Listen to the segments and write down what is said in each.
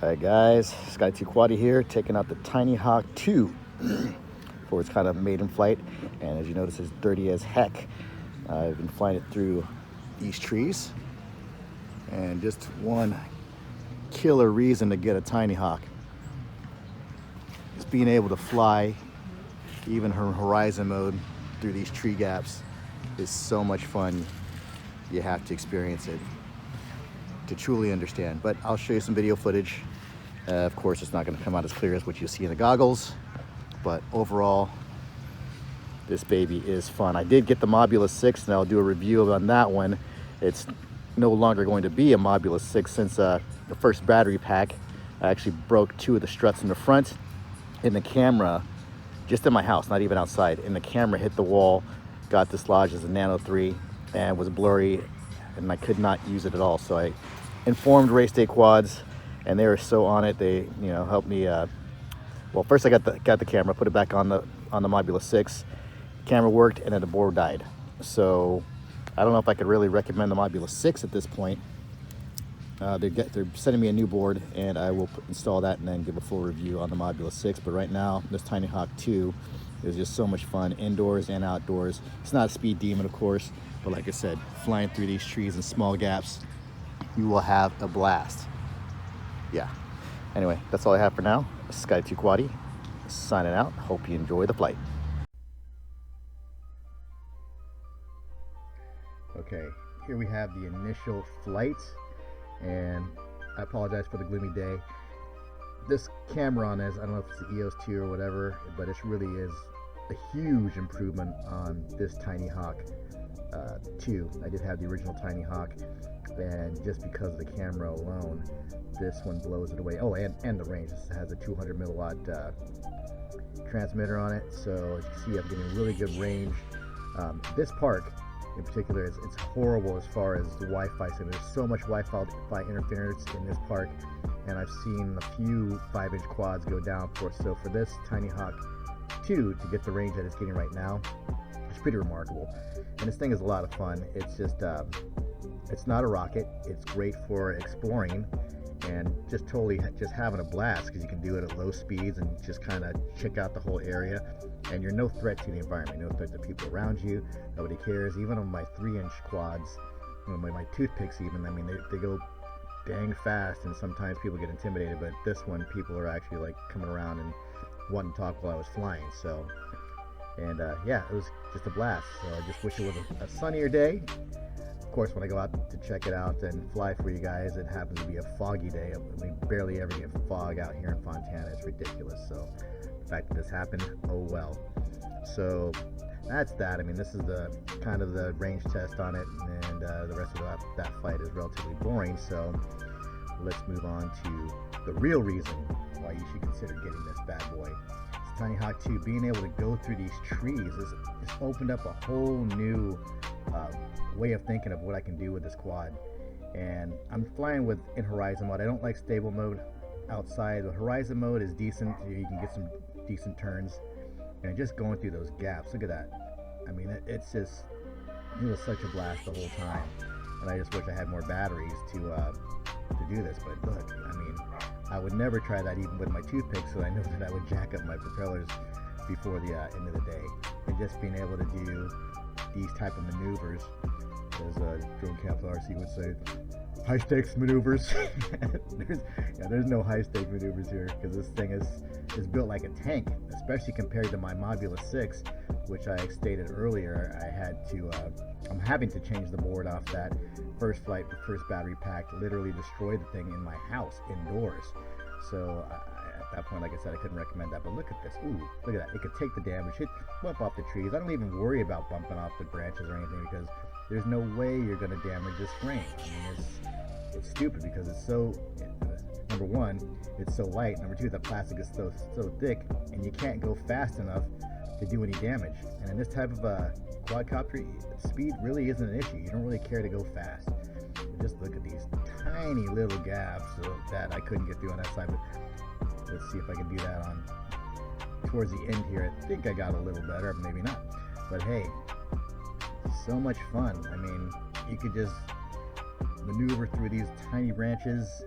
Alright guys, Sky2 Quaddy here, taking out the TinyHawk 2 for its kind of maiden flight. And as you notice, it's dirty as heck. I've been flying it through these trees. And just one killer reason to get a TinyHawk is being able to fly even her horizon mode through these tree gaps is so much fun. You have to experience it to truly understand. But I'll show you some video footage. Of course, it's not going to come out as clear as what you see in the goggles, but overall, this baby is fun. I did get the Mobula 6, and I'll do a review on that one. It's no longer going to be a Mobula 6 since the first battery pack, I actually broke two of the struts in the front, and the camera, just in my house, not even outside, and the camera hit the wall, got dislodged as a Nano 3, and was blurry, and I could not use it at all. So I informed Race Day Quads, and they were so on it. They, helped me. Well, first I got the camera, put it back on the Mobula 6. Camera worked, and then the board died. So I don't know if I could really recommend the Mobula 6 at this point. They're sending me a new board, and I will install that and then give a full review on the Mobula 6. But right now, this TinyHawk 2 is just so much fun, indoors and outdoors. It's not a speed demon, of course, but like I said, flying through these trees and small gaps, you will have a blast. Yeah. Anyway, that's all I have for now. Sky2 Quaddy, signing out. Hope you enjoy the flight. Okay, here we have the initial flight, and I apologize for the gloomy day. This camera on this, I don't know if it's the Eo2 or whatever, but it really is a huge improvement on this TinyHawk 2. I did have the original TinyHawk, and just because of the camera alone, this one blows it away. Oh, and the range. This has a 200 milliwatt transmitter on it, so as you can see, I'm getting really good range. This park in particular, it's horrible as far as the Wi-Fi. So there's so much Wi-Fi interference in this park, and I've seen a few 5-inch quads go down for it. So for this TinyHawk 2 to get the range that it's getting right now, it's pretty remarkable. And this thing is a lot of fun. It's just, it's not a rocket. It's great for exploring and just having a blast, because you can do it at low speeds and just kind of check out the whole area. And you're no threat to the environment, no threat to people around you. Nobody cares. Even on my 3-inch quads, my toothpicks even, I mean, they go dang fast, and sometimes people get intimidated. But this one, people are actually like coming around and wanting to talk while I was flying. So, and yeah, it was just a blast. So I just wish it was a sunnier day. Of course, when I go out to check it out and fly for you guys, it happens to be a foggy day. We barely ever get fog out here in Fontana. It's ridiculous. So the fact that this happened, oh well. So that's that. I mean, this is the kind of the range test on it, and the rest of that flight is relatively boring. So let's move on to the real reason why you should consider getting this bad boy. It's TinyHawk 2. Being able to go through these trees has opened up a whole new way of thinking of what I can do with this quad. And I'm flying in horizon mode. I don't like stable mode outside. The horizon mode is decent. You can get some decent turns, and just going through those gaps, look at that. I mean, it was such a blast the whole time, and I just wish I had more batteries to do this. But look, I mean, I would never try that even with my toothpicks, so I know that I would jack up my propellers before the end of the day. And just being able to do these type of maneuvers, as drone capsule RC would say, high stakes maneuvers. There's no high stake maneuvers here, because this thing is built like a tank, especially compared to my Mobula 6, which I stated earlier. I'm having to change the board off that first battery pack. Literally destroyed the thing in my house indoors. So at that point, like I said, I couldn't recommend that. But look at this. Ooh, look at that. It could take the damage, bump off the trees. I don't even worry about bumping off the branches or anything, because there's no way you're going to damage this frame. I mean, it's stupid, because it's so, number one, it's so light. Number two, the plastic is so thick, and you can't go fast enough to do any damage. And in this type of quadcopter, speed really isn't an issue. You don't really care to go fast. But just look at these tiny little gaps that I couldn't get through on that side. But let's see if I can do that towards the end here. I think I got a little better, maybe not. But hey, so much fun. I mean, you could just maneuver through these tiny branches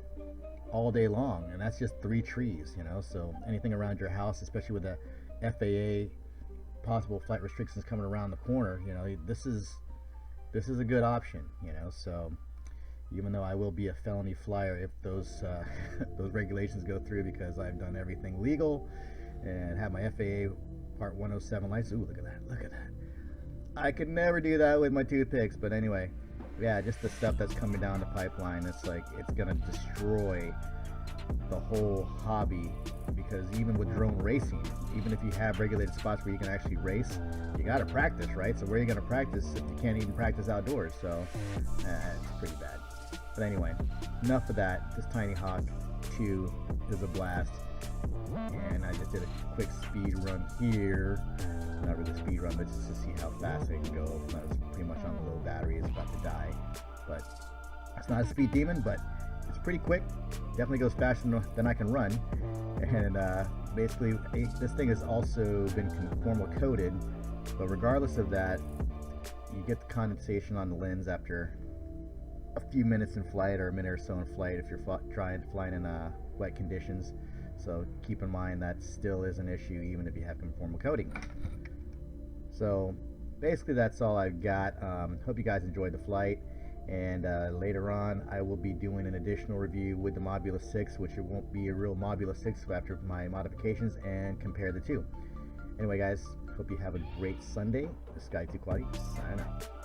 all day long, and that's just 3 trees, you know. So anything around your house, especially with the FAA possible flight restrictions coming around the corner, you know, this is a good option, you know. So even though I will be a felony flyer if those those regulations go through, because I've done everything legal and have my FAA Part 107 license. Ooh, look at that! Look at that! I could never do that with my toothpicks. But anyway, yeah, just the stuff that's coming down the pipeline. It's like it's gonna destroy the whole hobby, because even with drone racing, even if you have regulated spots where you can actually race, you gotta practice, right? So where are you gonna practice if you can't even practice outdoors? So it's pretty bad. But anyway, enough of that. This TinyHawk 2 is a blast, and I just did a quick speed run here. Not really a speed run, but just to see how fast I can go. I was pretty much on the low battery, it's about to die, but it's not a speed demon, but it's pretty quick. Definitely goes faster than I can run. And basically, this thing has also been conformal coated, but regardless of that, you get the condensation on the lens after a few minutes in flight, or a minute or so in flight if you're flying in wet conditions. So keep in mind that still is an issue even if you have conformal coating. So basically that's all I've got. Hope you guys enjoyed the flight, and later on I will be doing an additional review with the Mobula 6, which it won't be a real Mobula 6 after my modifications, and compare the two. Anyway guys, hope you have a great Sunday. This is Sky2 Quality, signing out.